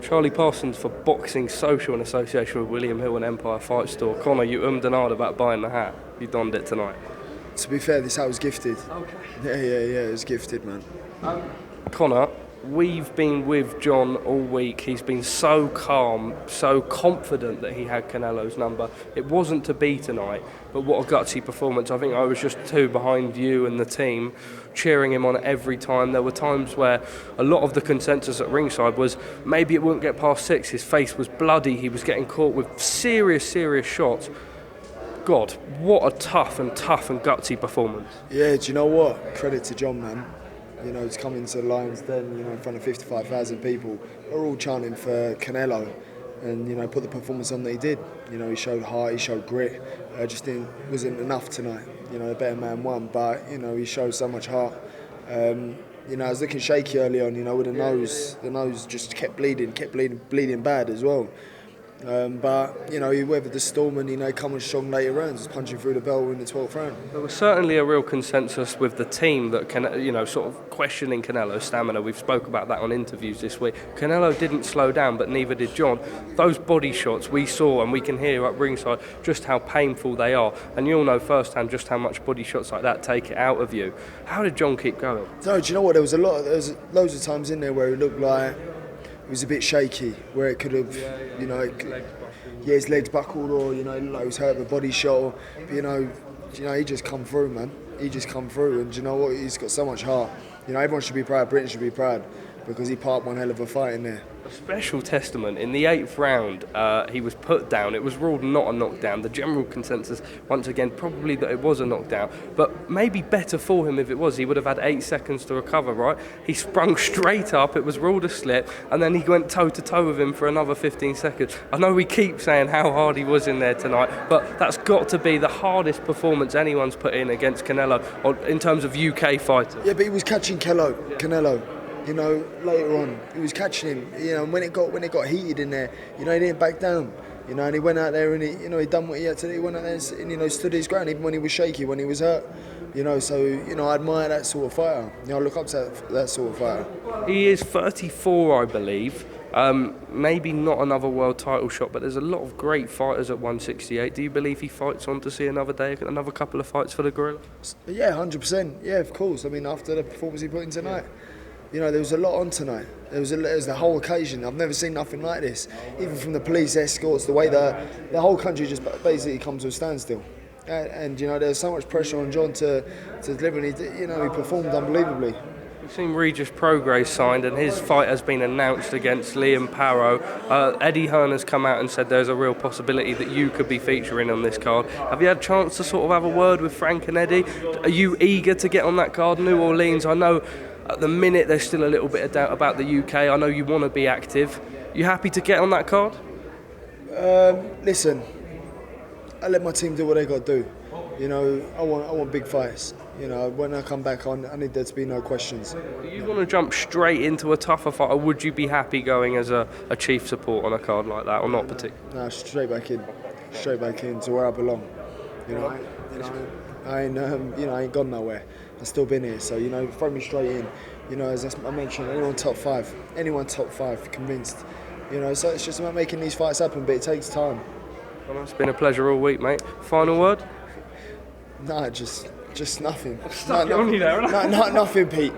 Charlie Parsons for Boxing Social in association with William Hill and Empire Fight Store. Conor, you and ah'd about buying the hat. You donned it tonight. To be fair, this hat was gifted. Okay. Yeah, it was gifted, man. Conor, we've been with John all week. He's been so calm, so confident that he had Canelo's number. It wasn't to be tonight, but what a gutsy performance. I think I was just two behind you and the team, cheering him on every time. There were times where a lot of the consensus at ringside was maybe it wouldn't get past 6. His face was bloody. He was getting caught with serious shots. God, what a tough and gutsy performance. Yeah, do you know what? Credit to John, man. You know, to come into the Lions Den, in front of 55,000 people, they're all chanting for Canelo, and put the performance on that he did. He showed heart, he showed grit. Just wasn't enough tonight. The better man won, but he showed so much heart. I was looking shaky early on. With the nose. The nose just kept bleeding bad as well. But he weathered the storm and come on strong later rounds, punching through the bell in the 12th round. There was certainly a real consensus with the team that sort of questioning Canelo's stamina. We've spoke about that on interviews this week. Canelo didn't slow down, but neither did John. Those body shots we saw, and we can hear up ringside just how painful they are, and you'll know firsthand just how much body shots like that take it out of you. How did John keep going? No, do you know what? There was loads of times in there where it looked like it was a bit shaky, where it could have, his legs buckled, or it looked like he was hurt with a body shot. But he just come through, man. He just come through, and do you know what? He's got so much heart. Everyone should be proud. Britain should be proud because he parked one hell of a fight in there. A special testament. In the 8th round, he was put down. It was ruled not a knockdown. The general consensus, once again, probably that it was a knockdown. But maybe better for him if it was. He would have had 8 seconds to recover, right? He sprung straight up. It was ruled a slip. And then he went toe-to-toe with him for another 15 seconds. I know we keep saying how hard he was in there tonight, but that's got to be the hardest performance anyone's put in against Canelo in terms of UK fighters. Yeah, but he was catching Canelo. Later on, he was catching him. And when it got heated in there, he didn't back down. And he went out there and he done what he had to do. He went out there and stood his ground, even when he was shaky, when he was hurt. So I admire that sort of fighter. I look up to that sort of fighter. He is 34, I believe. Maybe not another world title shot, but there's a lot of great fighters at 168. Do you believe he fights on to see another day, another couple of fights for the Gorilla? Yeah, 100%. Yeah, of course. After the performance he put in tonight. There was a lot on tonight. There was the whole occasion. I've never seen nothing like this. Even from the police escorts, the way the whole country just basically comes to a standstill. And there's so much pressure on John to deliver, and he performed unbelievably. We've seen Regis Prograis signed, and his fight has been announced against Liam Parrow. Eddie Hearn has come out and said there's a real possibility that you could be featuring on this card. Have you had a chance to sort of have a word with Frank and Eddie? Are you eager to get on that card? New Orleans, I know at the minute there's still a little bit of doubt about the UK. I know you want to be active. You happy to get on that card? Listen, I let my team do what they got to do. I want big fights. When I come back on, I need there to be no questions. Do you want to jump straight into a tougher fight, or would you be happy going as a chief support on a card like that, or not particularly? No, straight back in to where I belong. I ain't gone nowhere. I've still been here, so throw me straight in. As I mentioned, anyone top five, convinced. So it's just about making these fights happen, but it takes time. Well, it's been a pleasure all week, mate. Final word? No, just nothing. Stuck it on you there, nothing, Pete.